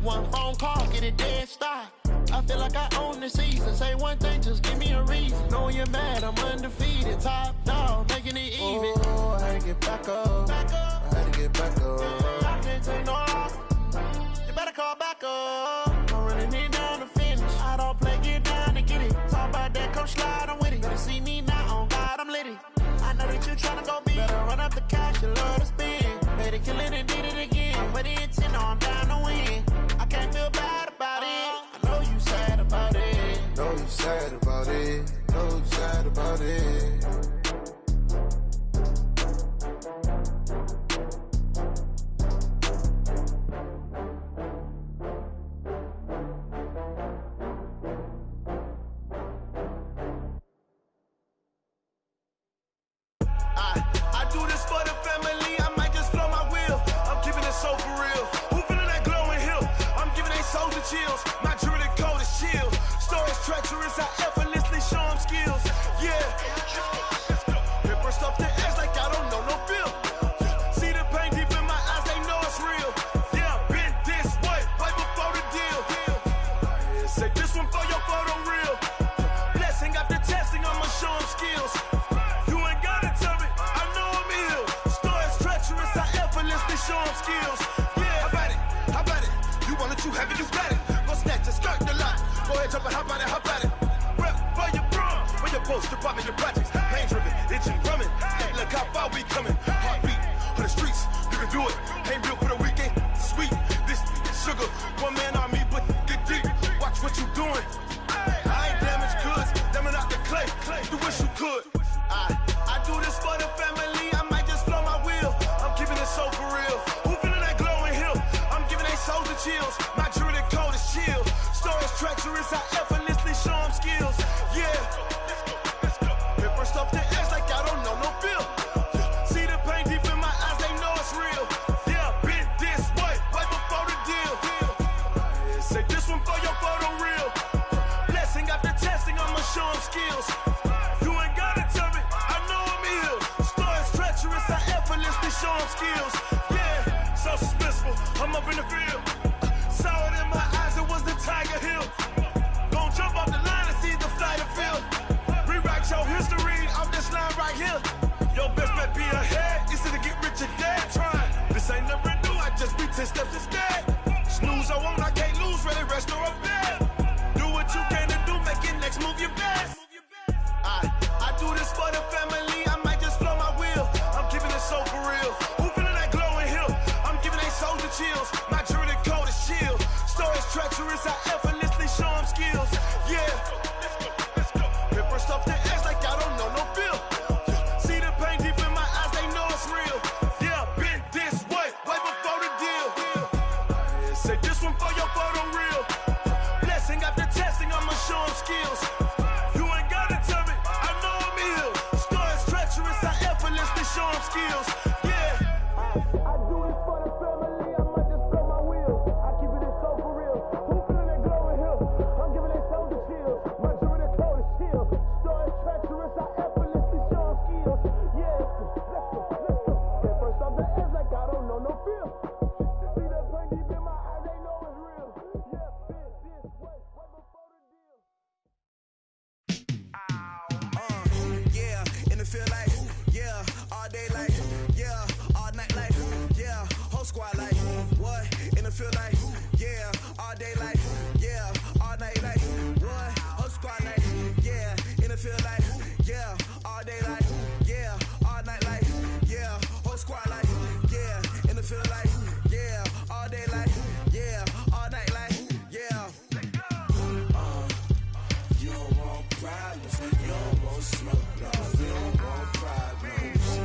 One phone call, get it dead stop. I feel like I own the season. Say one thing, just give me a reason. Knowing you're mad, I'm undefeated. Top dog, making it even. Oh, I had to get back up. I had to get back up. I can't take no loss. You better call back up. I'm running it down to finish. I don't play, get down to get it. Talk about that, come slide, I'm with it. Better see me now, on God, I'm litty. I know that you tryna go big. Better run up the cash, you love to spend. Made it, kill it, and did it again. I'm with the intent, I'm down to win. I can't feel bad about it. I know you sad about it. Know you sad about it. Know you sad about it. I do this for the family, I might just blow my wheel. I'm keeping it so for real. Who feeling that glowing hill? I'm giving they souls the chills. My jewelry code is chill. Stories treacherous, I effortlessly show them skills. Yeah. Paper stuff the edge like I don't know no feel. See the pain deep in my eyes, they know it's real. Yeah, been this way, right before the deal. Say this one for your photo real. Blessing after testing, I'ma show them skills. Show them skills. Yeah, how about it? How about it? You want it, you have it, you got it. Go snatch a skirt the lot. Go ahead, jump it, how about it? How about it? Rep for your prom. When your post, department, your projects. Pain driven, itching, drumming. Hey, look how far we coming. Heartbeat on the streets. You can do it. Ain't built for the weekend. Sweet. This sugar. One man army, but get deep. Watch what you doing. I ain't damaged goods. Damn out the clay. You wish you could. I do this for the family. I might just blow my wheel. I'm keeping it so for real. Who feeling that glowing hill? I'm giving they souls the chills. My jewelry code is chill. Stories treacherous, I effortlessly show them skills. Yeah. Paper stuff the edge like I don't know no feel. See the pain deep in my eyes, they know it's real. Yeah, been this way, right before the deal. Say this one for your photo real. Blessing after testing, I'ma show them skills. You ain't gotta tell me, I know I'm ill. Stories treacherous, I effortlessly show them skills. Yeah, so suspenseful, I'm up in the field. Saw it in my eyes, it was the Tiger Hill. Gon' jump off the line and see the flight of field. Rewrite your history off this line right here. Your best bet be ahead, instead of get rich or dead trying. This ain't never new, I just be 10 steps instead. Snooze I won't, I can't lose, ready, rest or a bed. Do what you can to do, make it next move your best. I do this for the family, I might just blow my wheel. I'm keeping it so for real. Who feeling that glowing hill? I'm giving they souls the chills. My jewelry code is chill. Stories treacherous, I effortlessly show them skills. Yeah. Paper stuff the edge like I don't know no feel. See the pain deep in my eyes, they know it's real. Yeah, been this way, right before the deal. Say this one for your photo real. Blessing after testing, I'ma show them skills. You ain't gotta tell me, I know I'm ill. Stories treacherous, I effortlessly show them skills. Yeah. I do this for the family, I might just blow my wheel. I keep it so for real. Who feeling that glowing hill? I'm giving they souls the chills. My jewelry code is chill. Stories treacherous, I effortlessly show them skills. Yeah, let's go. At first off the edge like I don't know no feel. See that pain deep in my eyes, they know it's real. Yeah, been this way, right before the deal. Yeah, in the field like, yeah, all day like, yeah, all night like, yeah, whole squad like, what? In the field like, yeah, all day like, yeah, all night like, what? Whole squad like, yeah, in the field like, yeah, all day like, yeah, all night like, yeah, whole squad like, yeah, in the field like, yeah, all day like, yeah, all night like, yeah. You don't want problems, you don't want smoke, you don't want problems.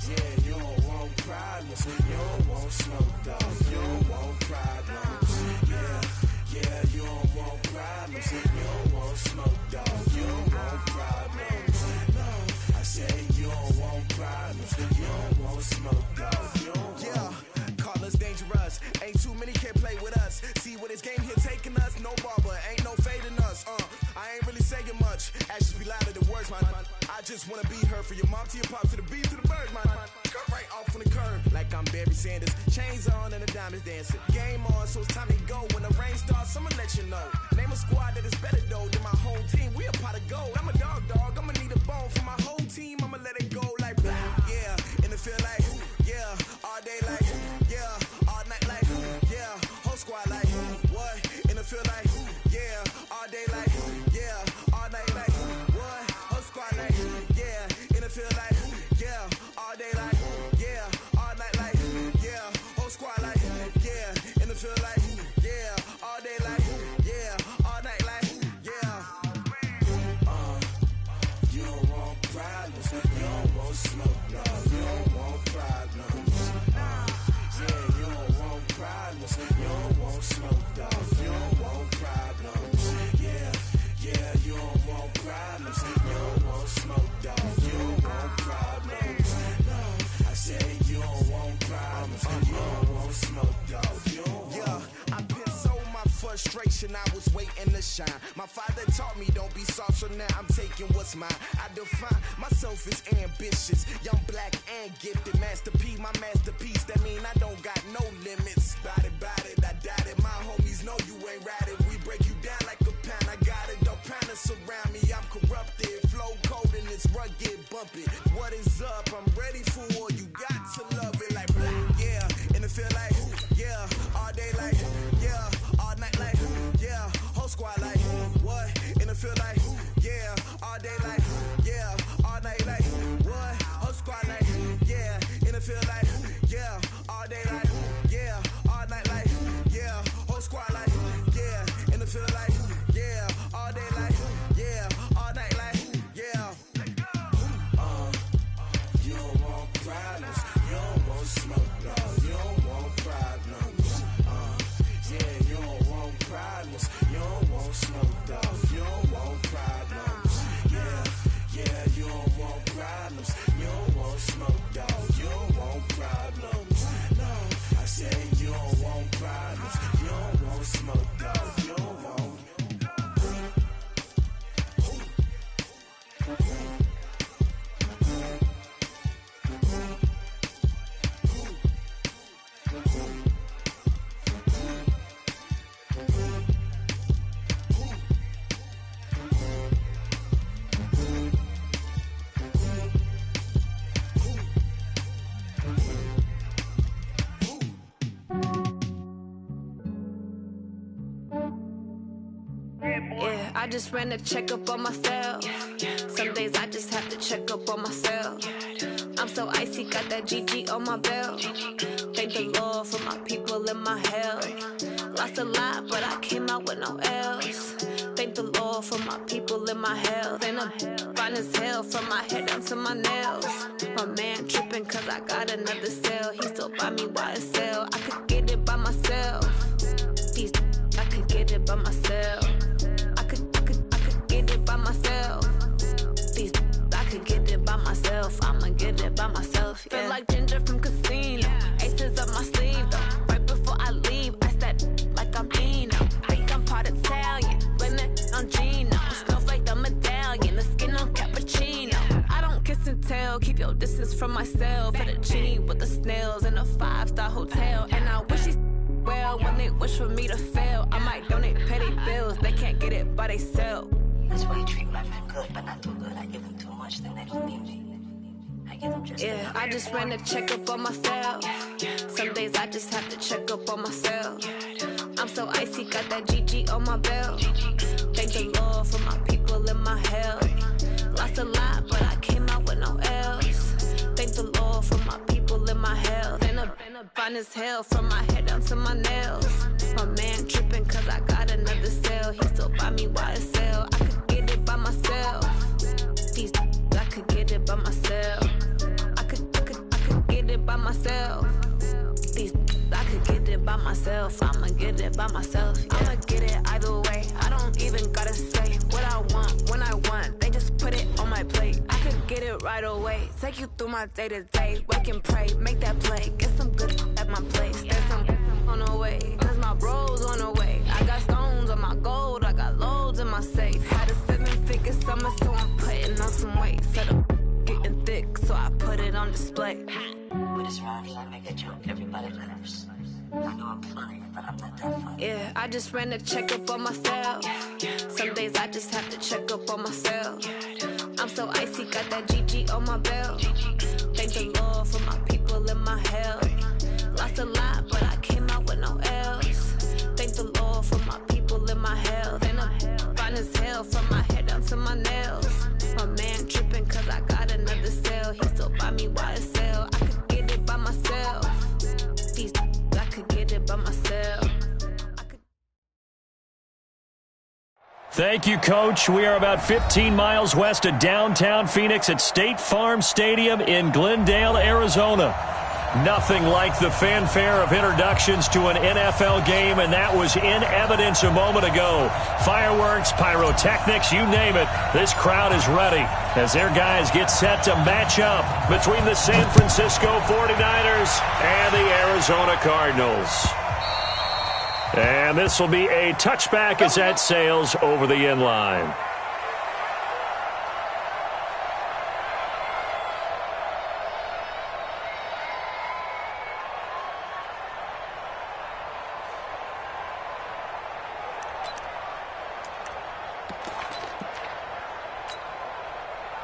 Yeah, you don't want problems, you don't want smoke, you don't want problems. Yeah, you don't want problems, you don't want smoke, you don't want problems. No, I say you don't want problems, you don't want smoke, you don't want. Yeah, call us dangerous, ain't too many can play with us. See what this game here taking us, no barber, ain't no fading us. I ain't really saying much, actions be louder than words, man. I just wanna be her. From your mom to your pops to the beat to the birds, man. Cut right off on the curb, like I'm Barry Sanders. Chains on and the diamonds dancing. Game on, so it's time to go. When the rain starts, I'ma let you know. Name a squad that is better though than my home team. We a pot of gold. I'm a dog, I'ma need a bone for my whole team. I'ma let it go like blah, yeah. And it feel like, yeah. All day like, yeah. All night like, yeah. Whole squad like, what? And it feel like, yeah. All day like, yeah. All night like, what? Whole squad like, yeah. And it feel like, yeah. All day like, yeah. All night like, yeah. Whole squad like, yeah. And it feel like, yeah. All day like, yeah. All night like, yeah. You don't want problems. You don't want smoke, no. You don't want problems. Yeah, you don't want problems. You don't want smoke, dog. You don't want problems. Yeah, you don't want problems. You don't want smoke, dog. You don't want problems. No, I said you don't want problems. You don't want smoke, dog. You don't want. Yeah, I've been so my frustration. I was waiting to shine. My father taught me don't be soft, so now I'm taking what's mine. I define myself as ambitious, young, black, and gifted. Master P, my masterpiece. That mean I don't got no limits. Bout it, I doubt it. My homies know you ain't ratted. We break you down like a pound. I got it, don't panic surround me. I'm corrupted, flow cold and it's rugged, bumpy. What is up? I'm ready for war. You got to love it like blah, yeah. And it feel like, yeah. All day like, yeah. All night like, yeah. Whole squad like, what? And it feel like, yeah. All day like, yeah. All night like, what? Whole squad like, yeah. And it feel like, yeah. All day like, yeah. All night like, yeah. Whole squad like, yeah. And it feel like, yeah. All day like, yeah. All night like, yeah. You don't want problems. You don't want smoke, no. You don't want problems. Yeah, you don't want problems. You don't want smoke, dog. You don't want problems. Yeah, you don't want problems. You don't want smoke, dog. You don't want problems. No, I said you don't want problems. You don't want smoke, dog. You don't want. Yeah, I just ran a checkup on myself. Some days I just have to check up on myself. I'm so icy, got that GG on my belt. Thank the Lord for my people and my health. Lost a lot, but I came out with no L's. Thank the Lord for my people and my health. And I'm fine as hell from my head down to my nails. My man tripping cause I got another cell. He still buy me YSL. I could get it by myself. I could get it by myself. I could get it by myself. I could get it by myself. I'ma get it by myself. Yeah. Feel like Ginger from Casino. Aces up my sleeve though. Right before I leave, I said like I'm Dino. Think I'm part Italian. Blame it on Gino. Snowflake the medallion. The skin on cappuccino. I don't kiss and tell. Keep your distance from myself. Fettuccine with the snails in a 5-star hotel. And I wish he well when they wish for me to fail. I might donate petty bills. They can't get it by they sell. That's why you treat my friend good, but not too good. I give them too much, then they don't need me. I give them just yeah, I just ran a checkup on myself. Some days I just have to check up on myself. I'm so icy, got that GG on my belt. Thank the Lord for my people and my health. Lost a lot, but I came out with no L's. Thank the Lord for my people and my health. And I'm fine as hell from my head down to my nails. My man tripping cause I got another cell. He still buy me YSL. I could get it by myself. I could get it by myself. I could get it by myself. I could get it by myself. I'ma get it by myself. Yeah. I'ma get it either way. I don't even gotta say what I want when I want. They just put it on my plate. I could get it right away. Take you through my day to day. Wake and pray, make that play. Get some good at my place. There's some on the way. Cause my bros on the way. I got stones on my gold. I got loads in my safe. Had a 7-figure summer, so I'm putting on some weight. Set up display. With this round here, I make a joke, everybody laughs. I know I'm funny, but I'm not that funny. Yeah, I just ran a checkup on myself. Some days I just have to check up on myself. I'm so icy, got that GG on my belt. Thank the Lord for my people and my health. Lost a lot, but I came out with no else. Thank the Lord for my people and my health. And I'm fine as hell from my head down to my nails. My man tripping cause I got another cell. He still buy me YSL. I could get it by myself. These I could get it by myself. Thank you, Coach. We are about 15 miles west of downtown Phoenix at State Farm Stadium in Glendale, Arizona. Nothing like the fanfare of introductions to an NFL game, and that was in evidence a moment ago. Fireworks, pyrotechnics, you name it. This crowd is ready as their guys get set to match up between the San Francisco 49ers and the Arizona Cardinals. And this will be a touchback as that sails over the end line.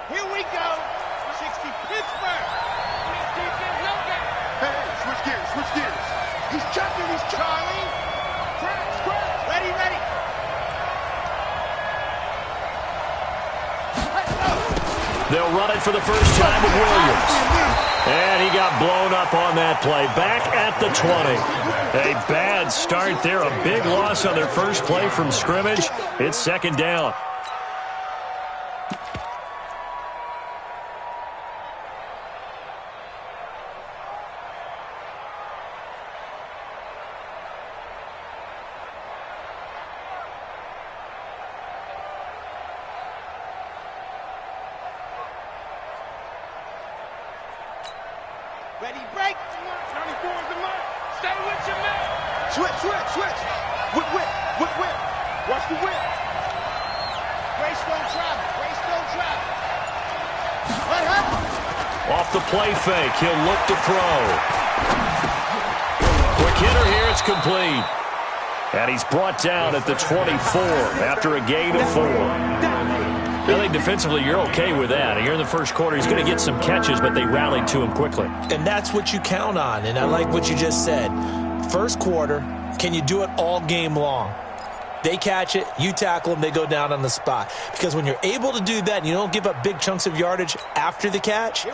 Here we go. 60 Pittsburgh. Hey, switch gears. He's chucking, he's Charlie. Scratch. Ready. They'll run it for the first time with Williams. And he got blown up on that play. Back at the 20. A bad start there. A big loss on their first play from scrimmage. It's second down. Ready, break. 94 is the mark. Stay with your man. Switch. Whip. Watch the whip. Grace don't travel. What happened? Off the play fake, he'll look to throw. Quick hitter here, it's complete. And he's brought down at the 24 after a gain of 4. I think defensively you're okay with that. Here in the first quarter, he's going to get some catches, but they rallied to him quickly. And that's what you count on, and I like what you just said. First quarter, can you do it all game long? They catch it, you tackle them, they go down on the spot. Because when you're able to do that and you don't give up big chunks of yardage after the catch,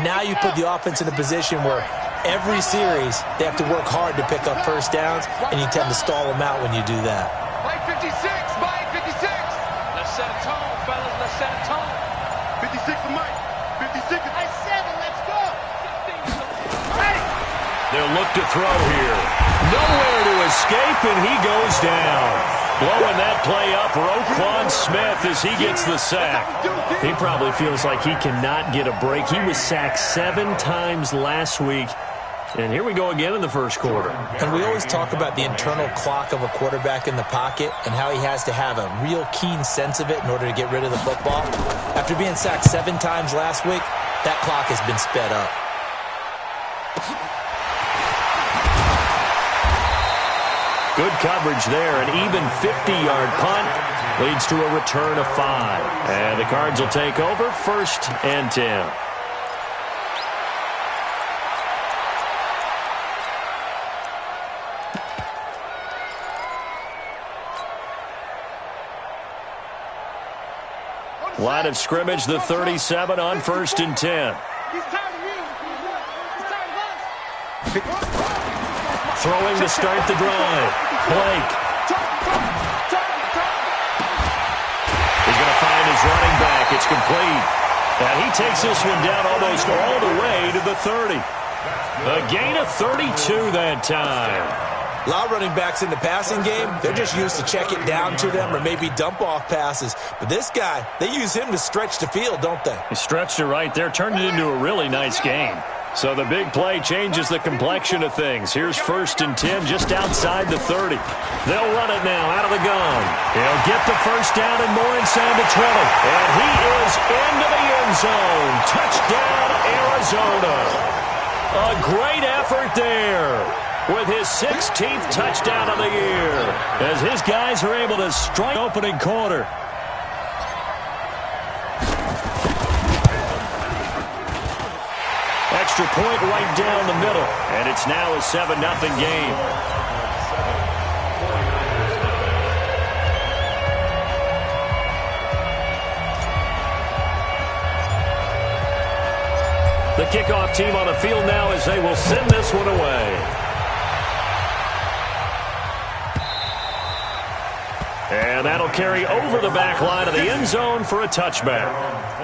now you put the offense in a position where every series they have to work hard to pick up first downs, and you tend to stall them out when you do that. By 56. Let's set a tone, fellas. Let's set a tone. 56 to Mike. 56 to 7. Let's go. They'll look to throw here. Nowhere to escape, and he goes down. Blowing that play up, Roquan Smith as he gets the sack. He probably feels like he cannot get a break. He was sacked 7 times last week. And here we go again in the first quarter. And we always talk about the internal clock of a quarterback in the pocket and how he has to have a real keen sense of it in order to get rid of the football. After being sacked 7 times last week, that clock has been sped up. Good coverage there. An even 50-yard punt leads to a return of 5. And the Cards will take over 1st and 10. Line of scrimmage, the 37 on 1st and 10. Throwing to start the drive. Blake. He's going to find his running back. It's complete. And he takes this one down almost all the way to the 30. A gain of 32 that time. A lot of running backs in the passing game, they're just used to check it down to them or maybe dump off passes. But this guy, they use him to stretch the field, don't they? He stretched it right there, turned it into a really nice game. So the big play changes the complexion of things. Here's 1st and 10 just outside the 30. They'll run it now out of the gun. He'll get the first down and more inside the 20. And he is into the end zone. Touchdown, Arizona. A great effort there with his 16th touchdown of the year as his guys are able to strike opening quarter. Extra point right down the middle, and it's now a 7-0 game. The kickoff team on the field now as they will send this one away. And that'll carry over the back line of the end zone for a touchback.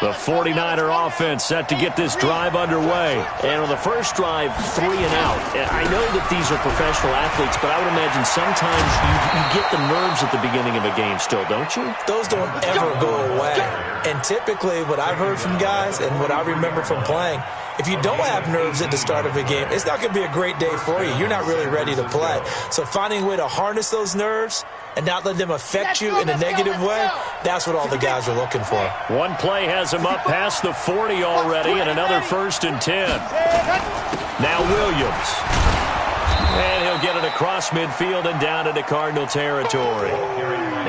The 49er offense set to get this drive underway. And on the first drive, 3 and out. I know that these are professional athletes, but I would imagine sometimes you get the nerves at the beginning of a game still, don't you? Those don't ever go away. And typically what I've heard from guys and what I remember from playing, if you don't have nerves at the start of a game, it's not going to be a great day for you. You're not really ready to play. So finding a way to harness those nerves and not let them affect you in a negative way, that's what all the guys are looking for. One play has him up past the 40 already, and another 1st and 10. Now Williams. And he'll get it across midfield and down into Cardinal territory.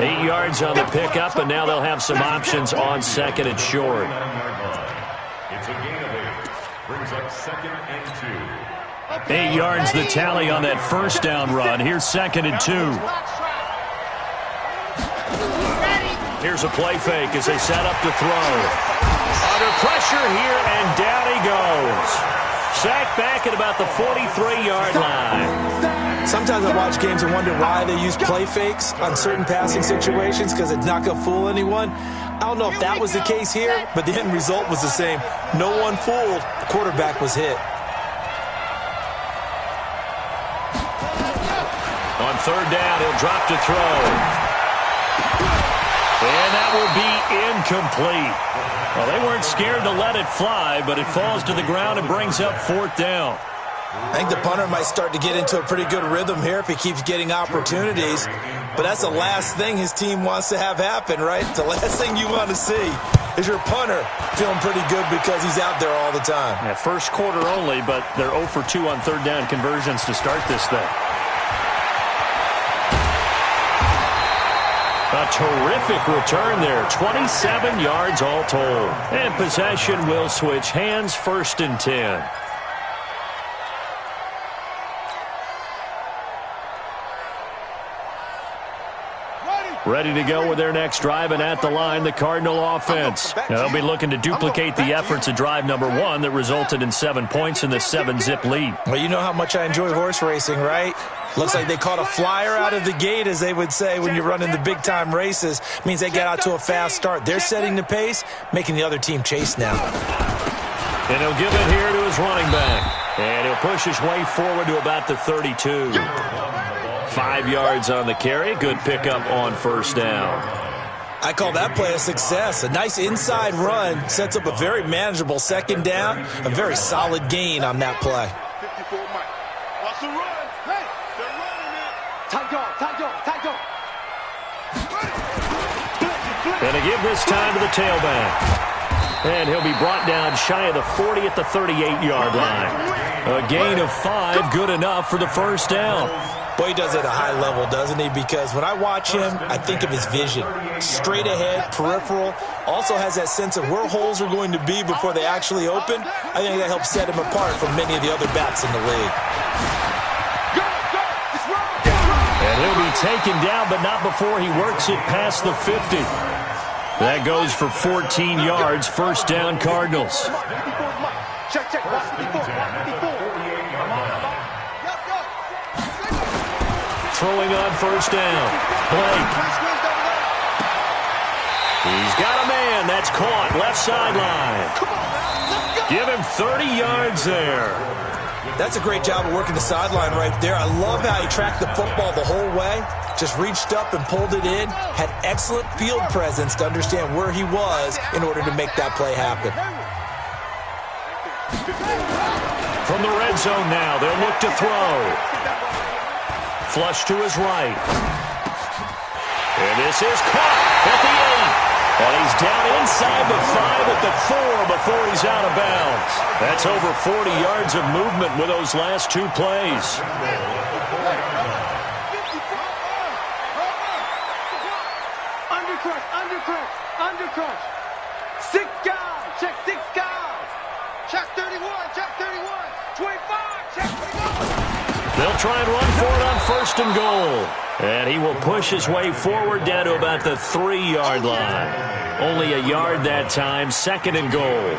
8 yards on the pickup, and now they'll have some options on 2nd and short. It's a gain of 8. Brings up 2nd and 2. 8 yards the tally on that first down run. Here's 2nd and 2. Here's a play fake as they set up to throw. Under pressure here, and down he goes. Sacked back at about the 43-yard line. Sometimes I watch games and wonder why they use play fakes on certain passing situations, because it's not going to fool anyone. I don't know if that was the case here, but the end result was the same. No one fooled. The quarterback was hit. On 3rd down, he'll drop to throw. And that will be incomplete. Well, they weren't scared to let it fly, but it falls to the ground and brings up 4th down. I think the punter might start to get into a pretty good rhythm here if he keeps getting opportunities. But that's the last thing his team wants to have happen, right? The last thing you want to see is your punter feeling pretty good because he's out there all the time. Yeah, first quarter only, but they're 0 for 2 on 3rd down conversions to start this thing. A terrific return there. 27 yards all told. And possession will switch hands, 1st and 10. Ready to go with their next drive, and at the line, the Cardinal offense. Now, they'll be looking to duplicate the efforts of drive number 1 that resulted in 7 points in the 7-zip lead. Well, you know how much I enjoy horse racing, right? Looks like they caught a flyer out of the gate, as they would say when you're running the big-time races. Means they get out to a fast start. They're setting the pace, making the other team chase now. And he'll give it here to his running back. And he'll push his way forward to about the 32. 5 yards on the carry. Good pickup on 1st down. I call that play a success. A nice inside run sets up a very manageable 2nd down. A very solid gain on that play. And a give this time to the tailback. And he'll be brought down shy of the 40 at the 38-yard line. A gain of 5, good enough for the 1st down. Boy, he does it at a high level, doesn't he? Because when I watch him, I think of his vision. Straight ahead, peripheral. Also has that sense of where holes are going to be before they actually open. I think that helps set him apart from many of the other backs in the league. And he'll be taken down, but not before he works it past the 50. That goes for 14 yards. 1st down, Cardinals. Throwing on 1st down. Blake. He's got a man. That's caught. Left sideline. Give him 30 yards there. That's a great job of working the sideline right there. I love how he tracked the football the whole way. Just reached up and pulled it in. Had excellent field presence to understand where he was in order to make that play happen. From the red zone now, they'll look to throw. Flush to his right. And this is caught at the 8. And he's down inside the 5 at the 4 before he's out of bounds. That's over 40 yards of movement with those last 2 plays. Undercrush. 6 guys. Check 6 guys. Check 31. Check 31. 25. Check 21. They'll try and run for it on 1st and goal. And he will push his way forward down to about the 3-yard line. Only a yard that time, 2nd and goal.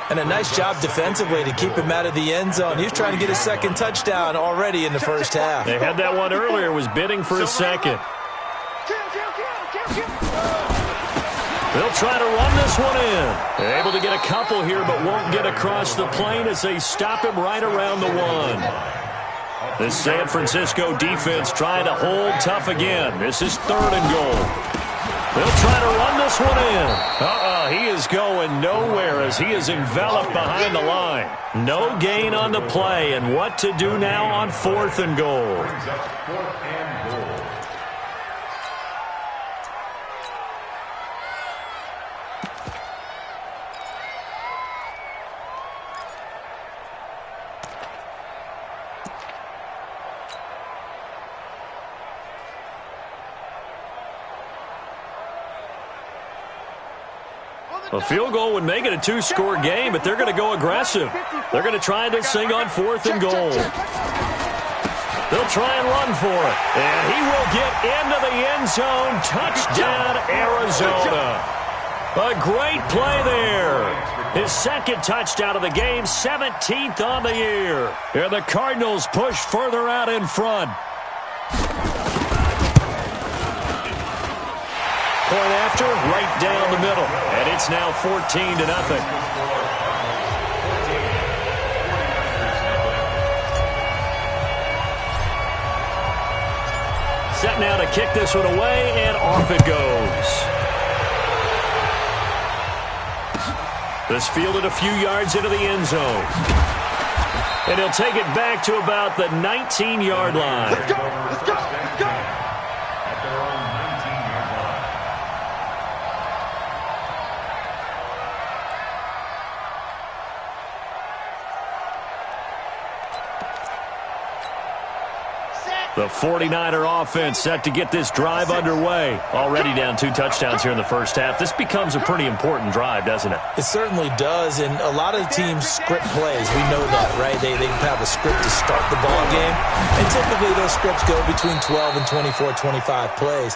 And a nice job defensively to keep him out of the end zone. He was trying to get his 2nd touchdown already in the first half. They had that one earlier, was bidding for a 2nd. They'll try to run this one in. They're able to get a couple here, but won't get across the plane as they stop him right around the 1. The San Francisco defense trying to hold tough again. This is 3rd and goal. They'll try to run this one in. He is going nowhere as he is enveloped behind the line. No gain on the play, and what to do now on 4th and goal. A field goal would make it a 2-score game, but they're going to go aggressive. They're going to try this thing on 4th and goal. They'll try and run for it. And he will get into the end zone. Touchdown, Arizona. A great play there. His 2nd touchdown of the game, 17th on the year. And the Cardinals push further out in front. Point after, right down the middle. And it's now 14-0. Set now to kick this one away, and off it goes. This fielded a few yards into the end zone. And he'll take it back to about the 19-yard line. Let's go. Let's go. Let's go. The 49er offense set to get this drive underway. Already down 2 touchdowns here in the first half. This becomes a pretty important drive, doesn't it? It certainly does, and a lot of teams script plays. We know that, right? They have a script to start the ball game, and typically those scripts go between 12 and 24, 25 plays.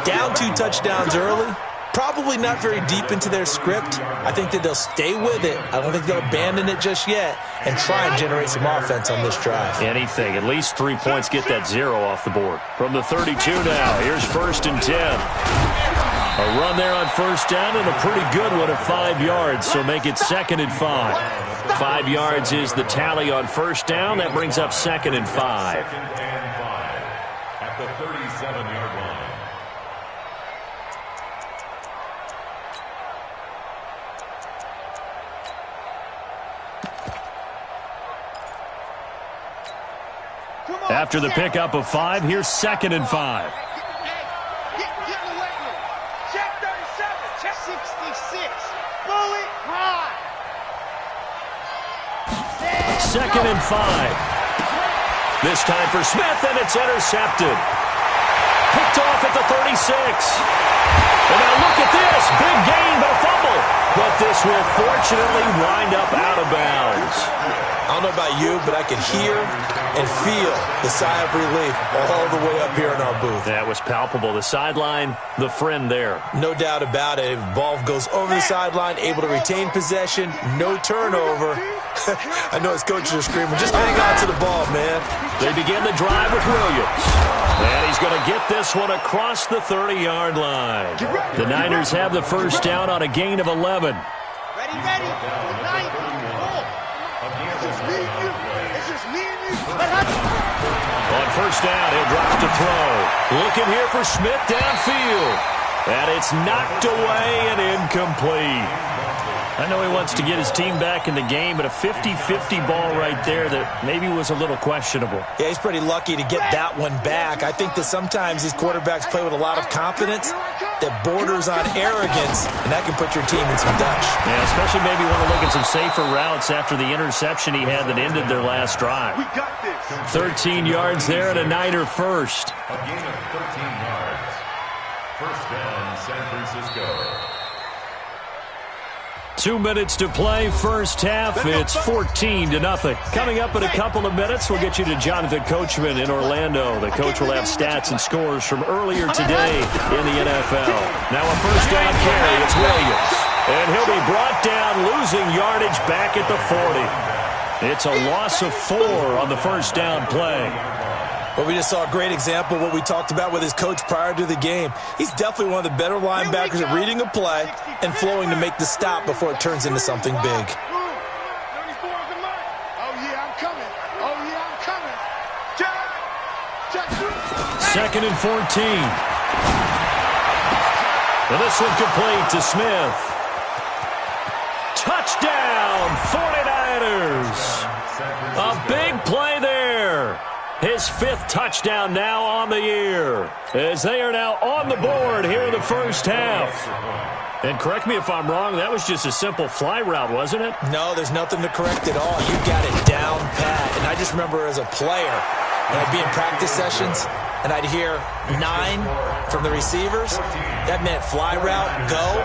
Down 2 touchdowns early, probably not very deep into their script. I think that they'll stay with it. I don't think they'll abandon it just yet and try and generate some offense on this drive. Anything. At least 3 points, get that 0 off the board. From the 32 now, here's 1st and 10. A run there on 1st down and a pretty good one at 5 yards, so make it 2nd and 5. 5 yards is the tally on 1st down. That brings up 2nd and 5. At the 37-yard line. After the pickup of 5, here's 2nd and 5. Get away with it. Check 37. Check 66. Bullet high. 2nd and 5. This time for Smith, and it's intercepted. Picked off at the 36. And now look at this. Big gain, but a fumble. But this will fortunately wind up out of bounds. I don't know about you, but I can hear and feel the sigh of relief all the way up here in our booth. That was palpable. The sideline, the friend there. No doubt about it. Ball goes over the sideline, able to retain possession, no turnover. I know his coaches are screaming, just hang on to the ball, man. They begin the drive with Williams. And he's going to get this one across the 30-yard line. The Niners have the 1st down on a gain of 11. Ready. 9. Just leave you. On first down, he'll drop to throw. Looking here for Smith downfield. And it's knocked away and incomplete. I know he wants to get his team back in the game, but a 50-50 ball right there that maybe was a little questionable. Yeah, he's pretty lucky to get that one back. I think that sometimes these quarterbacks play with a lot of confidence that borders on arrogance, and that can put your team in some dutch. Yeah, especially maybe want to look at some safer routes after the interception he had that ended their last drive. We got this. 13 yards there and a Niner first. A gain of 13 yards. First down, San Francisco. 2 minutes to play, first half. It's 14-0. Coming up in a couple of minutes, we'll get you to Jonathan Coachman in Orlando. The coach will have stats and scores from earlier today in the NFL. Now a first down carry. It's Williams. And he'll be brought down, losing yardage back at the 40. It's a loss of 4 on the first down play. Well, we just saw a great example of what we talked about with his coach prior to the game. He's definitely one of the better linebackers at reading a play and flowing to make the stop before it turns into something big. 34 is the mark. Oh, yeah, I'm coming. Oh, yeah, I'm coming. Second and 14. And this one complete to Smith. Touchdown, 49ers. A big play there. His 5th touchdown now on the year, as they are now on the board here in the first half. And correct me if I'm wrong, that was just a simple fly route, wasn't it? No, there's nothing to correct at all. You got it down pat. And I just remember as a player, when I'd be in practice sessions, and I'd hear 9 from the receivers. That meant fly route, go,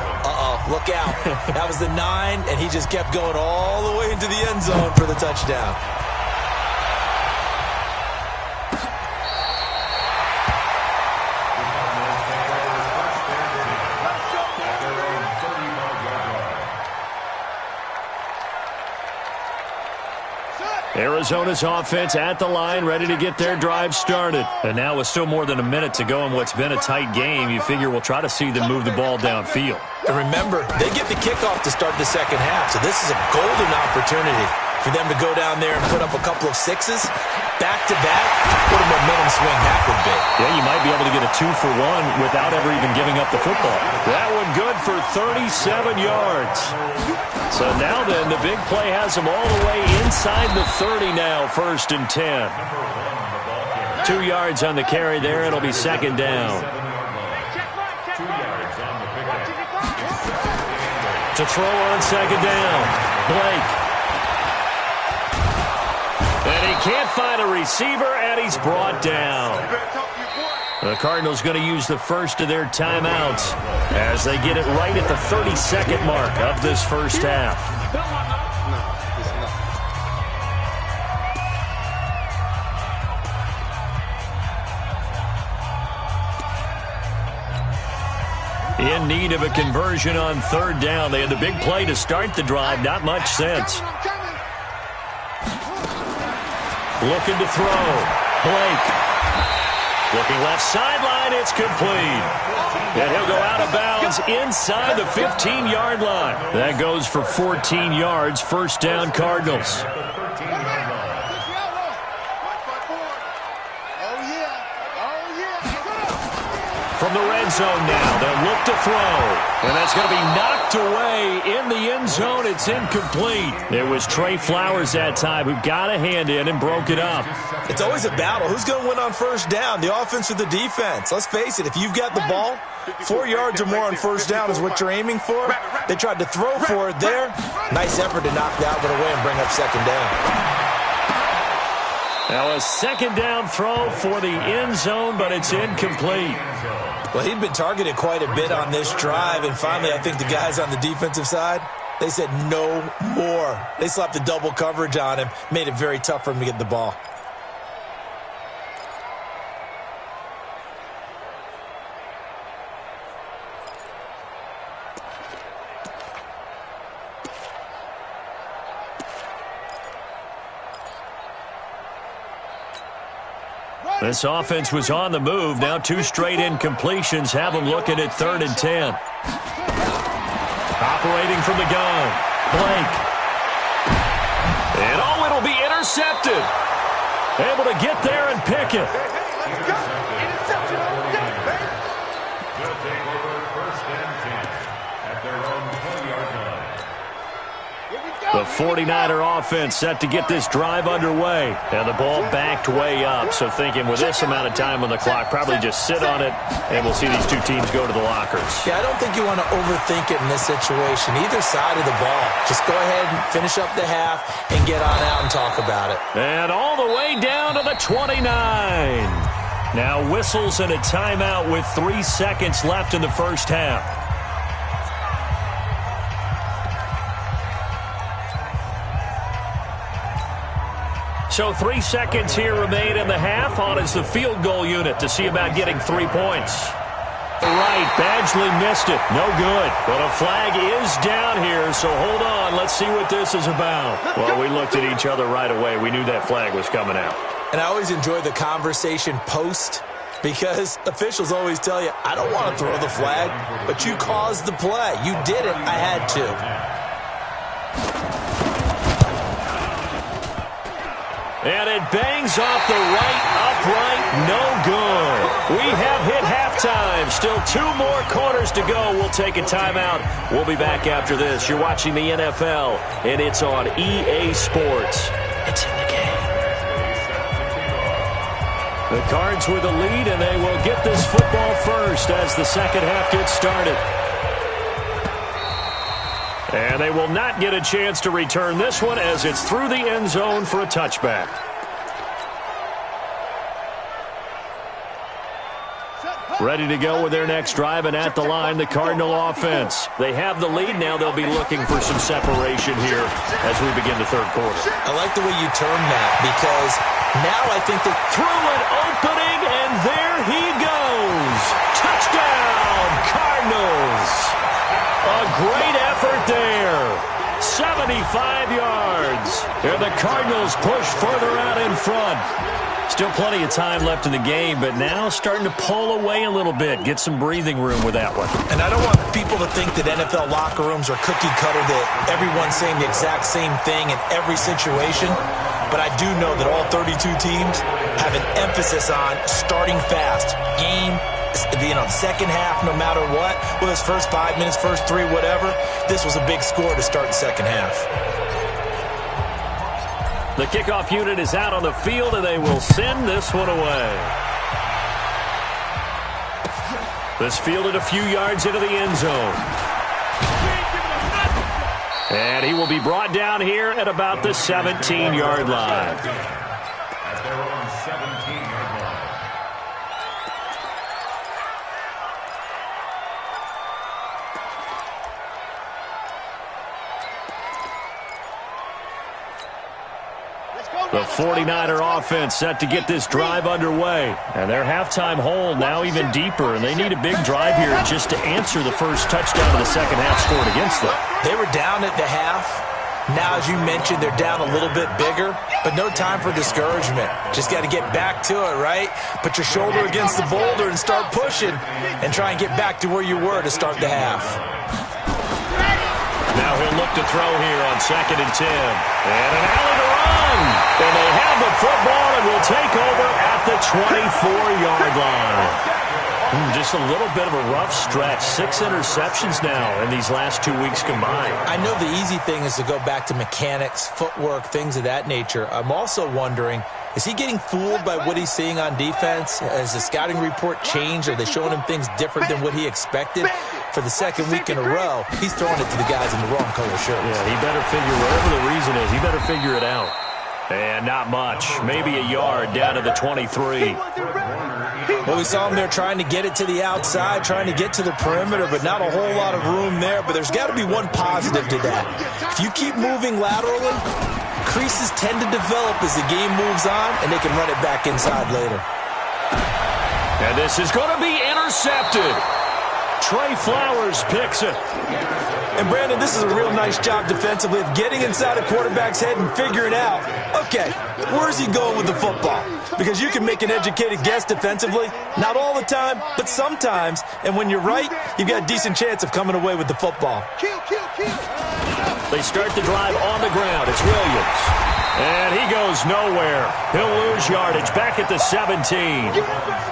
look out. That was the 9, and he just kept going all the way into the end zone for the touchdown. Arizona's offense at the line, ready to get their drive started. And now with still more than a minute to go in what's been a tight game, you figure we'll try to see them move the ball downfield. And remember, they get the kickoff to start the second half, so this is a golden opportunity for them to go down there and put up a couple of 6s. Back-to-back, what a momentum swing that would be. Yeah, you might be able to get a 2-for-1 without ever even giving up the football. That one good for 37 yards. So now then, the big play has them all the way inside the 30 now, first and 10. 2 yards on the carry there. It'll be second down. 2 yards on the pickup. To throw on second down, Blake. And he can't find a receiver, and he's brought down. The Cardinals going to use the first of their timeouts as they get it right at the 32nd mark of this first half. In need of a conversion on third down. They had the big play to start the drive. Not much sense. Looking to throw. Blake. Looking left sideline. It's complete. And he'll go out of bounds inside the 15-yard line. That goes for 14 yards. First down, Cardinals. From the red zone now, they'll look to throw. And that's going to be knocked away in the end zone. It's incomplete. It was Trey Flowers that time who got a hand in and broke it up. It's always a battle. Who's going to win on first down, the offense or the defense? Let's face it, if you've got the ball, 4 yards or more on first down is what you're aiming for. They tried to throw for it there. Nice effort to knock that one away and bring up second down. Now a second down throw for the end zone, but it's incomplete. Well, he'd been targeted quite a bit on this drive, and finally I think the guys on the defensive side, they said no more. They slapped the double coverage on him, made it very tough for him to get the ball. This offense was on the move. Now 2 straight incompletions have them looking at 3rd and 10. Operating from the gun, Blake. And it'll be intercepted. Able to get there and pick it. Let's go. Interception on deck, baby. They'll take over 1st and 10 at their own 20-yard line. The 49er offense set to get this drive underway. And the ball backed way up, so thinking with this amount of time on the clock, probably just sit on it, and we'll see these two teams go to the lockers. Yeah, I don't think you want to overthink it in this situation. Either side of the ball. Just go ahead and finish up the half and get on out and talk about it. And all the way down to the 29. Now whistles and a timeout with 3 seconds left in the first half. So 3 seconds here remain in the half. On is the field goal unit to see about getting 3 points. Right, Badgley missed it. No good. But a flag is down here, so hold on. Let's see what this is about. Well, we looked at each other right away. We knew that flag was coming out. And I always enjoy the conversation post because officials always tell you, I don't want to throw the flag, but you caused the play. You did it. I had to. And it bangs off the right upright. No good. We have hit halftime. Still 2 more quarters to go. We'll take a timeout. We'll be back after this. You're watching the NFL, and it's on EA Sports. It's in the game. The Cards with the lead, and they will get this football first as the second half gets started. And they will not get a chance to return this one as it's through the end zone for a touchback. Ready to go with their next drive, and at the line, the Cardinal offense. They have the lead. Now they'll be looking for some separation here as we begin the third quarter. I like the way you term that because now I think that through an opening, and there he goes. Touchdown, Cardinals. A great effort there. 75 yards. And the Cardinals push further out in front. Still plenty of time left in the game, but now starting to pull away a little bit. Get some breathing room with that one. And I don't want people to think that NFL locker rooms are cookie cutter, that everyone's saying the exact same thing in every situation. But I do know that all 32 teams have an emphasis on starting fast. Second half, no matter what, whether it's first 5 minutes, first 3, whatever, this was a big score to start the second half. The kickoff unit is out on the field, and they will send this one away. This fielded a few yards into the end zone. And he will be brought down here at about the 17-yard line. At their own 17-yard line. The 49er offense set to get this drive underway. And their halftime hole now even deeper, and they need a big drive here just to answer the first touchdown of the second half scored against them. They were down at the half. Now, as you mentioned, they're down a little bit bigger, but no time for discouragement. Just got to get back to it, right? Put your shoulder against the boulder and start pushing and try and get back to where you were to start the half. Now he'll look to throw here on 2nd and 10. And an alley to run. And they have the football and will take over at the 24-yard line. Just a little bit of a rough stretch. 6 interceptions now in these last 2 weeks combined. I know the easy thing is to go back to mechanics, footwork, things of that nature. I'm also wondering, is he getting fooled by what he's seeing on defense? Has the scouting report changed? Are they showing him things different than what he expected? For the second week in a row, he's throwing it to the guys in the wrong color shirts. Yeah, he better figure, whatever the reason is, he better figure it out. And not much. Maybe a yard down to the 23. Well, we saw him there trying to get it to the outside, trying to get to the perimeter, but not a whole lot of room there. But there's got to be one positive to that. If you keep moving laterally, creases tend to develop as the game moves on, and they can run it back inside later. And this is going to be intercepted. Trey Flowers picks it. And, Brandon, this is a real nice job defensively of getting inside a quarterback's head and figuring out, okay, where's he going with the football? Because you can make an educated guess defensively. Not all the time, but sometimes. And when you're right, you've got a decent chance of coming away with the football. They start the drive on the ground. It's Williams. And he goes nowhere. He'll lose yardage back at the 17.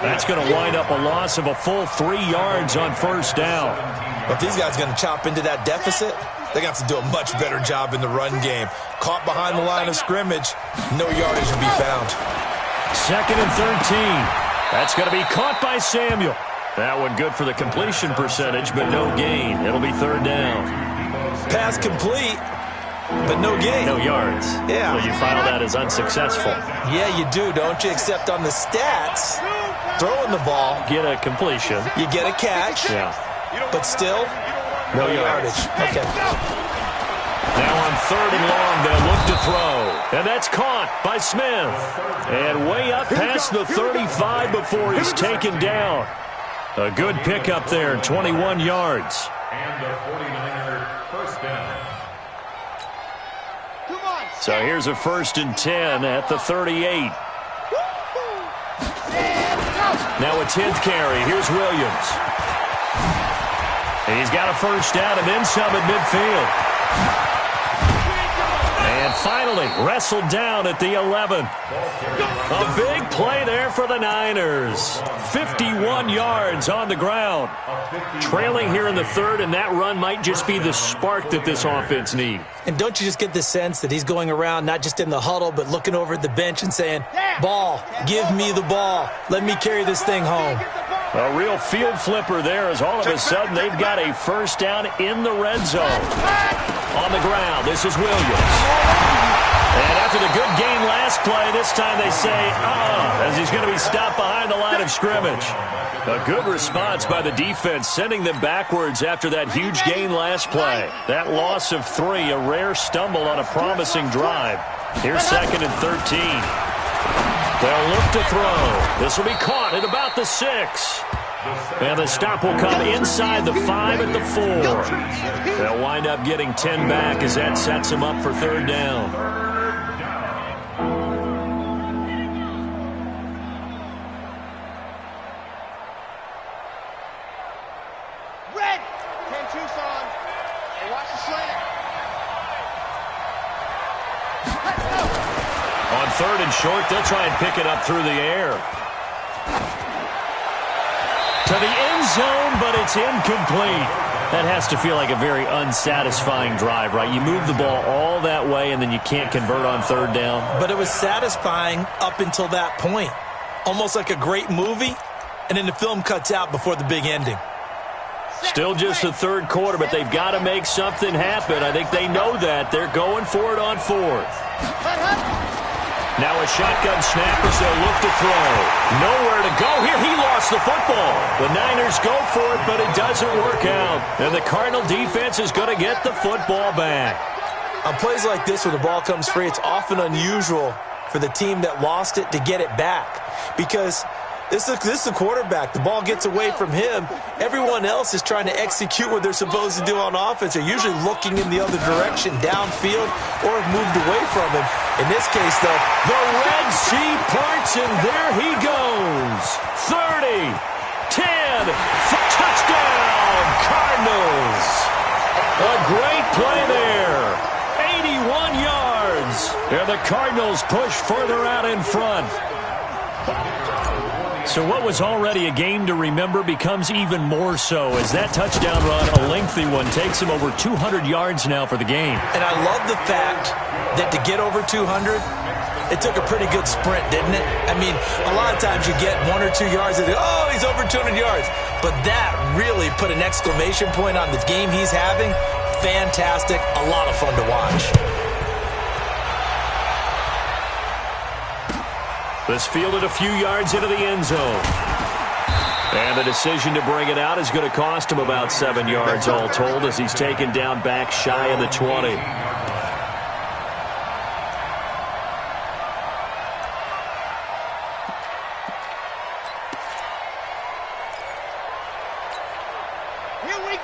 That's going to wind up a loss of a full 3 yards on first down. If these guys are going to chop into that deficit, they're going to have to do a much better job in the run game. Caught behind the line of scrimmage, no yardage will be found. 2nd and 13. That's going to be caught by Samuel. That one good for the completion percentage, but no gain. It'll be 3rd down. Pass complete, but no gain. No yards. Yeah. So you file that as unsuccessful. Yeah, you do, don't you? Except on the stats, throwing the ball. Get a completion. You get a catch. Yeah. But still, no yardage. Okay. Now on 3rd and long, they'll look to throw. And that's caught by Smith. And way up past the 35 before he's taken down. A good pickup there, 21 yards. And the 49er first down. So here's a 1st and 10 at the 38. Now a 10th carry. Here's Williams. And he's got a first down and then some at midfield. And finally wrestled down at the 11. A big play there for the Niners. 51 yards on the ground. Trailing here in the 3rd, and that run might just be the spark that this offense needs. And don't you just get the sense that he's going around not just in the huddle but looking over at the bench and saying, ball, give me the ball. Let me carry this thing home. A real field flipper there as all of a sudden they've got a first down in the red zone. On the ground, this is Williams. And after the good gain last play, this time they say, as he's going to be stopped behind the line of scrimmage. A good response by the defense, sending them backwards after that huge gain last play. That loss of 3, a rare stumble on a promising drive. Here's 2nd and 13. They'll look to throw. This will be caught at about the 6. And the stop will come inside the 5 at the 4. They'll wind up getting 10 back as that sets them up for 3rd down. Red! 10 Tucson. Hey, watch the slant. On 3rd and short, they'll try and pick it up through the air. To the end zone, but it's incomplete. That has to feel like a very unsatisfying drive, right? You move the ball all that way, and then you can't convert on 3rd down. But it was satisfying up until that point. Almost like a great movie, and then the film cuts out before the big ending. Still just the 3rd quarter, but they've got to make something happen. I think they know that. They're going for it on 4th. Now a shotgun snap as they'll look to throw. Nowhere to go here. He lost the football. The Niners go for it, but it doesn't work out. And the Cardinal defense is going to get the football back. On plays like this where the ball comes free, it's often unusual for the team that lost it to get it back. Because this is the quarterback. The ball gets away from him. Everyone else is trying to execute what they're supposed to do on offense. They're usually looking in the other direction, downfield, or have moved away from him. In this case, though, the Red Sea parts, and there he goes. 30, 10, touchdown, Cardinals. A great play there. 81 yards. And the Cardinals push further out in front. So what was already a game to remember becomes even more so as that touchdown run, a lengthy one, takes him over 200 yards now for the game. And I love the fact that to get over 200, it took a pretty good sprint, didn't it? I mean, a lot of times you get 1 or 2 yards and he's over 200 yards. But that really put an exclamation point on the game he's having. Fantastic. A lot of fun to watch. This fielded a few yards into the end zone. And the decision to bring it out is going to cost him about 7 yards all told as he's taken down back shy of the 20.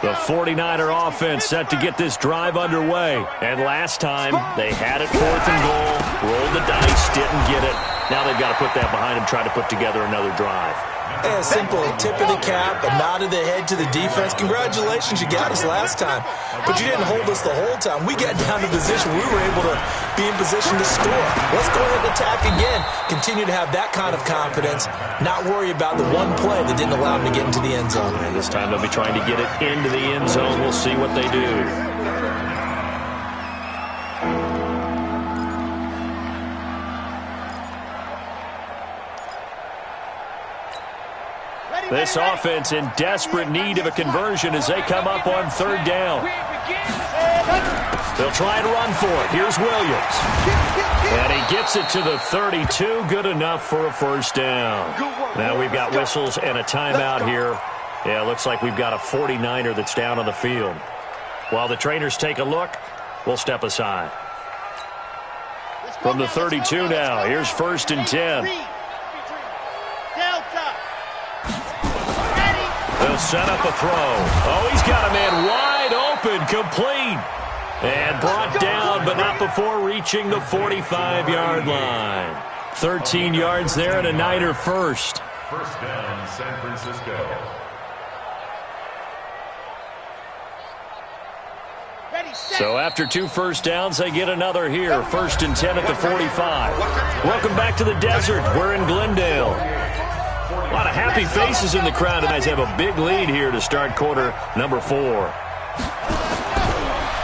The 49er offense set to get this drive underway. And last time, they had it 4th and goal, rolled the dice, didn't get it. Now they've got to put that behind them, try to put together another drive. Yeah, a simple tip of the cap, a nod of the head to the defense. Congratulations, you got us last time. But you didn't hold us the whole time. We got down to position. We were able to be in position to score. Let's go ahead and attack again. Continue to have that kind of confidence. Not worry about the one play that didn't allow them to get into the end zone. And this time they'll be trying to get it into the end zone. We'll see what they do. This offense in desperate need of a conversion as they come up on third down. They'll try and run for it. Here's Williams. And he gets it to the 32. Good enough for a first down. Now we've got whistles and a timeout here. Yeah, it looks like we've got a 49er that's down on the field. While the trainers take a look, we'll step aside. From the 32 now, here's 1st and 10. They'll set up a throw. Oh, he's got a man wide open, complete. And brought down, but not before reaching the 45-yard line. 13 yards there and a Niner first. First down, San Francisco. So after 2 first downs, they get another here. 1st and 10 at the 45. Welcome back to the desert. We're in Glendale. A lot of happy faces in the crowd, and guys have a big lead here to start quarter number 4.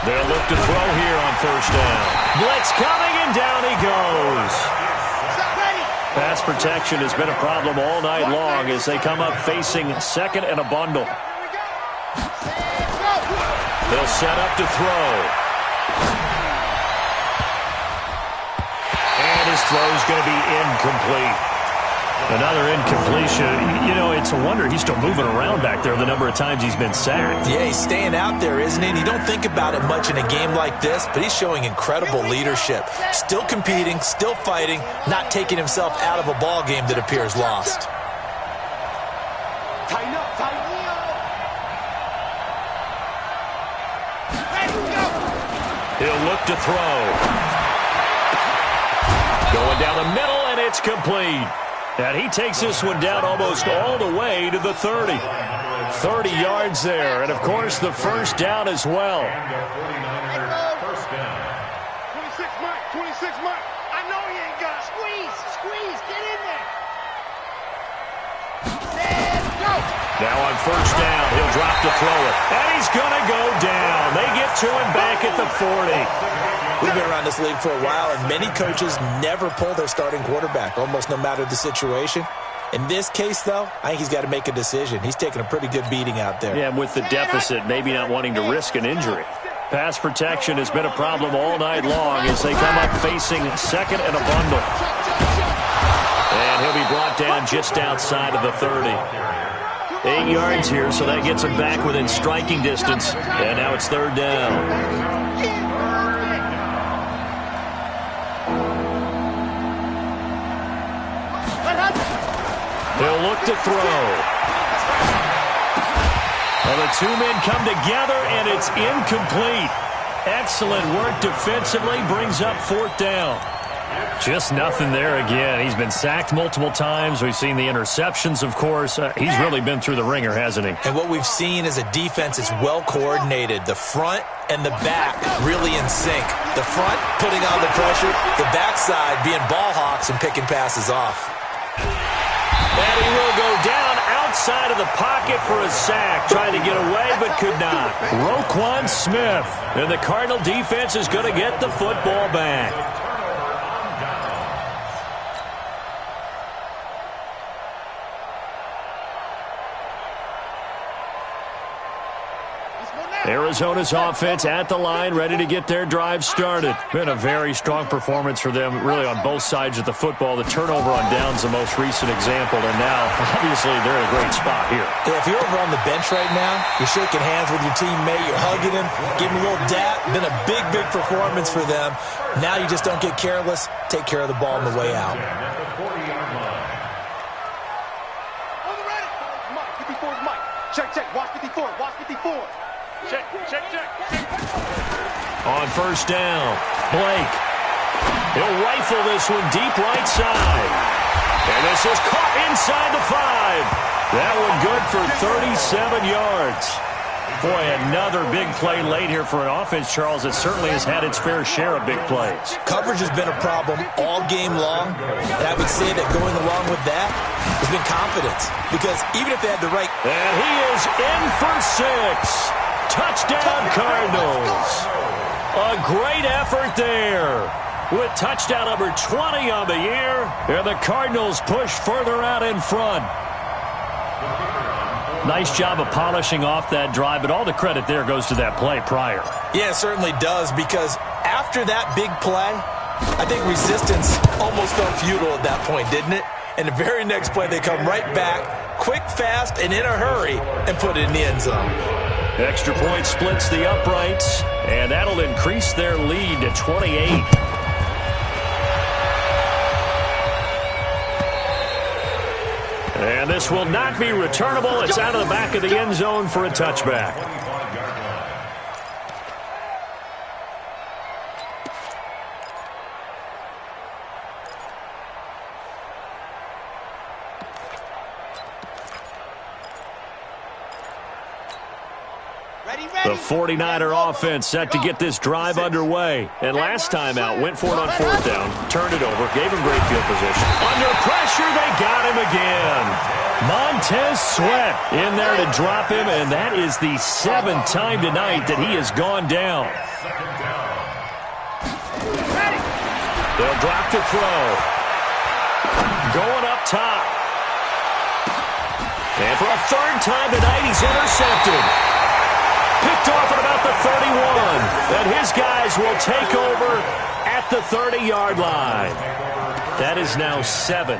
They'll look to throw here on 1st down. Blitz coming, and down he goes. Pass protection has been a problem all night long as they come up facing 2nd and a bundle. They'll set up to throw. And his throw's going to be incomplete. Another incompletion. You know, it's a wonder he's still moving around back there the number of times he's been sacked. Yeah, he's staying out there, isn't he? And you don't think about it much in a game like this, but he's showing incredible leadership. Still competing, still fighting, not taking himself out of a ball game that appears lost. Tighten up, tighten up. He'll look to throw. Going down the middle, and it's complete. And he takes this one down almost all the way to the 30. 30 yards there. And, of course, the first down as well. First down. 26 Mike, 26 Mike. I know he ain't got it. Squeeze, get in there. Let's go. Now on 1st down, he'll drop to throw it. And he's going to go down. They get to him back at the 40. We've been around this league for a while, and many coaches never pull their starting quarterback, almost no matter the situation. In this case, though, I think he's got to make a decision. He's taking a pretty good beating out there. Yeah, with the deficit, maybe not wanting to risk an injury. Pass protection has been a problem all night long as they come up facing 2nd and a bundle. And he'll be brought down just outside of the 30. 8 yards here, so that gets him back within striking distance. And now it's 3rd down. They'll look to throw. Well, the 2 men come together, and it's incomplete. Excellent work defensively, brings up 4th down. Just nothing there again. He's been sacked multiple times. We've seen the interceptions, of course. He's really been through the ringer, hasn't he? And what we've seen is a defense that's well coordinated. The front and the back really in sync. The front putting on the pressure, the backside being ball hawks and picking passes off. And he will go down outside of the pocket for a sack. Trying to get away, but could not. Roquan Smith. And the Cardinal defense is going to get the football back. Arizona's offense at the line, ready to get their drive started. Been a very strong performance for them, really on both sides of the football. The turnover on downs the most recent example, and now, obviously, they're in a great spot here. Yeah, if you're over on the bench right now, you're shaking hands with your teammate, you're hugging him, giving him a little dap. Been a big, big performance for them. Now you just don't get careless. Take care of the ball on the way out. On the ready. Mike, 54 is Mike. Check, watch 54, watch 54. Check. On 1st down, Blake. He'll rifle this one deep right side. And this is caught inside the 5. That one good for 37 yards. Boy, another big play late here for an offense, Charles, that certainly has had its fair share of big plays. Coverage has been a problem all game long, and I would say that going along with that has been confidence. Because even if they had the right... And he is in for 6. Touchdown, Cardinals. A great effort there. With touchdown number 20 on the year, and the Cardinals push further out in front. Nice job of polishing off that drive, but all the credit there goes to that play prior. Yeah, it certainly does, because after that big play, I think resistance almost felt futile at that point, didn't it? And the very next play, they come right back, quick, fast, and in a hurry, and put it in the end zone. Extra point splits the uprights, and that'll increase their lead to 28. And this will not be returnable. It's out of the back of the end zone for a touchback. The 49er offense set to get this drive underway. And last time out, went for it on 4th down, turned it over, gave him great field position. Under pressure, they got him again. Montez Sweat in there to drop him, and that is the 7th time tonight that he has gone down. They'll drop to throw. Going up top. And for a 3rd time tonight, he's intercepted. Picked off at about the 31. And his guys will take over at the 30-yard line. That is now 7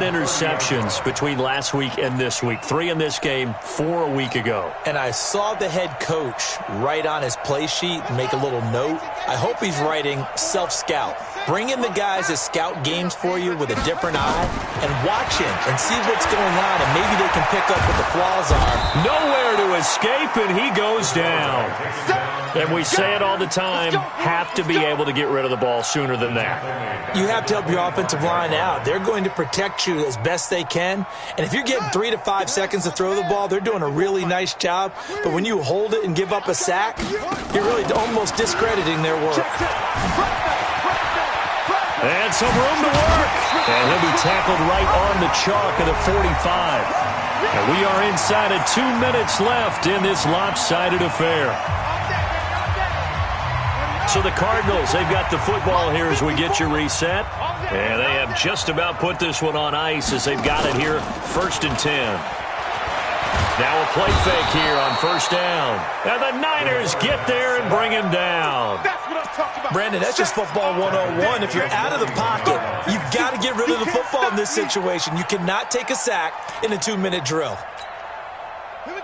interceptions between last week and this week. 3 in this game, 4 a week ago. And I saw the head coach write on his play sheet and make a little note. I hope he's writing self-scout. Bring in the guys that scout games for you with a different eye and watch him and see what's going on, and maybe they can pick up what the flaws are. Nowhere to escape, and he goes down. And we say it all the time, have to be able to get rid of the ball sooner than that. You have to help your offensive line out. They're going to protect you as best they can. And if you're getting 3 to 5 seconds to throw the ball, they're doing a really nice job. But when you hold it and give up a sack, you're really almost discrediting their work. And some room to work. And he'll be tackled right on the chalk of the 45. And we are inside of 2 minutes left in this lopsided affair. So the Cardinals, they've got the football here as we get you reset. And they have just about put this one on ice as they've got it here, 1st and 10. Now a play fake here on 1st down. And the Niners get there and bring him down. Brandon, that's just football 101. If you're out of the pocket, you've got to get rid of the football in this situation. You cannot take a sack in a 2-minute drill.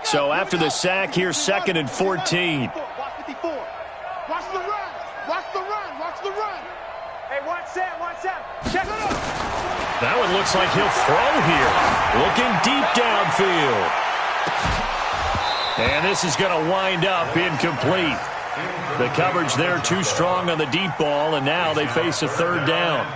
So after the sack, here's 2nd and 14. Watch the run. Watch the run. Watch the run. Hey, watch Sam. Watch Sam. Check it out. That one looks like he'll throw here. Looking deep downfield. And this is going to wind up incomplete. The coverage there too strong on the deep ball, and now they face a 3rd down.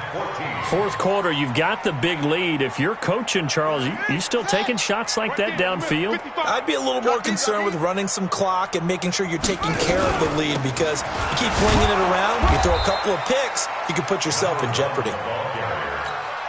4th quarter, you've got the big lead. If you're coaching, Charles, you still taking shots like that downfield? I'd be a little more concerned with running some clock and making sure you're taking care of the lead, because you keep flinging it around, you throw a couple of picks, you can put yourself in jeopardy.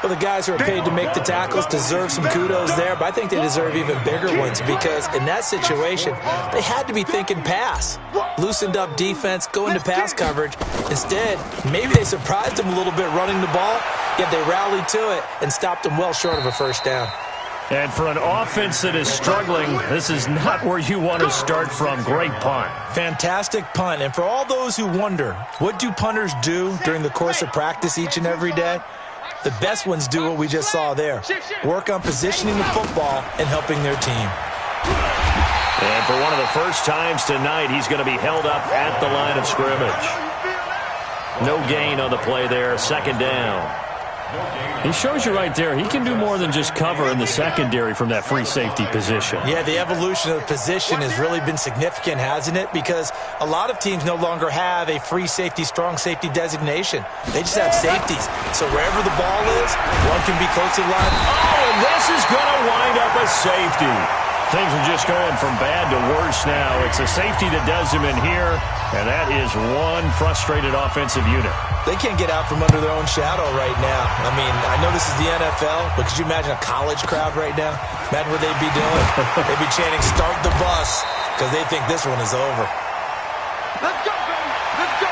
Well, the guys who are paid to make the tackles deserve some kudos there, but I think they deserve even bigger ones, because in that situation, they had to be thinking pass. Loosened up defense, going to pass coverage. Instead, maybe they surprised them a little bit running the ball, yet they rallied to it and stopped them well short of a 1st down. And for an offense that is struggling, this is not where you want to start from. Great punt. Fantastic punt. And for all those who wonder, what do punters do during the course of practice each and every day? The best ones do what we just saw there. Work on positioning the football and helping their team. And for one of the first times tonight, he's going to be held up at the line of scrimmage. No gain on the play there, 2nd down. He shows you right there, he can do more than just cover in the secondary from that free safety position. Yeah, the evolution of the position has really been significant, hasn't it? Because a lot of teams no longer have a free safety, strong safety designation. They just have safeties. So wherever the ball is, one can be close to the line. Oh, and this is going to wind up a safety. Things are just going from bad to worse now. It's a safety that does him in here, and that is one frustrated offensive unit. They can't get out from under their own shadow right now. I mean, I know this is the NFL, but could you imagine a college crowd right now? Imagine what they'd be doing. They'd be chanting, "Start the bus," because they think this one is over. Let's go, baby. Let's go.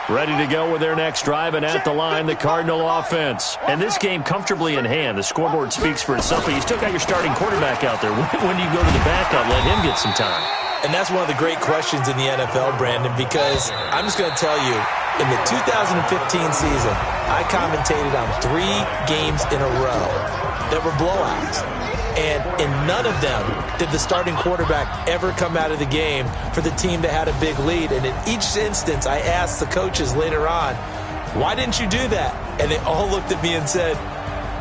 Ready to go with their next drive, and at the line, the Cardinal offense. And this game comfortably in hand. The scoreboard speaks for itself, but you still got your starting quarterback out there. When do you go to the backup, let him get some time? And that's one of the great questions in the NFL, Brandon, because I'm just going to tell you, in the 2015 season, I commentated on 3 games in a row that were blowouts. And in none of them did the starting quarterback ever come out of the game for the team that had a big lead. And in each instance, I asked the coaches later on, why didn't you do that? And they all looked at me and said,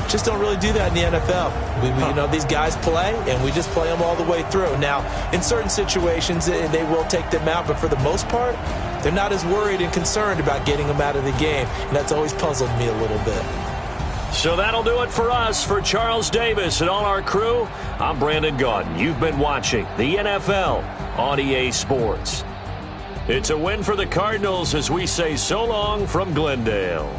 just don't really do that in the NFL. You know, these guys play, and we just play them all the way through. Now, in certain situations, they will take them out, but for the most part, they're not as worried and concerned about getting them out of the game. And that's always puzzled me a little bit. So that'll do it for us. For Charles Davis and all our crew, I'm Brandon Gaudin. You've been watching the NFL on EA Sports. It's a win for the Cardinals as we say so long from Glendale.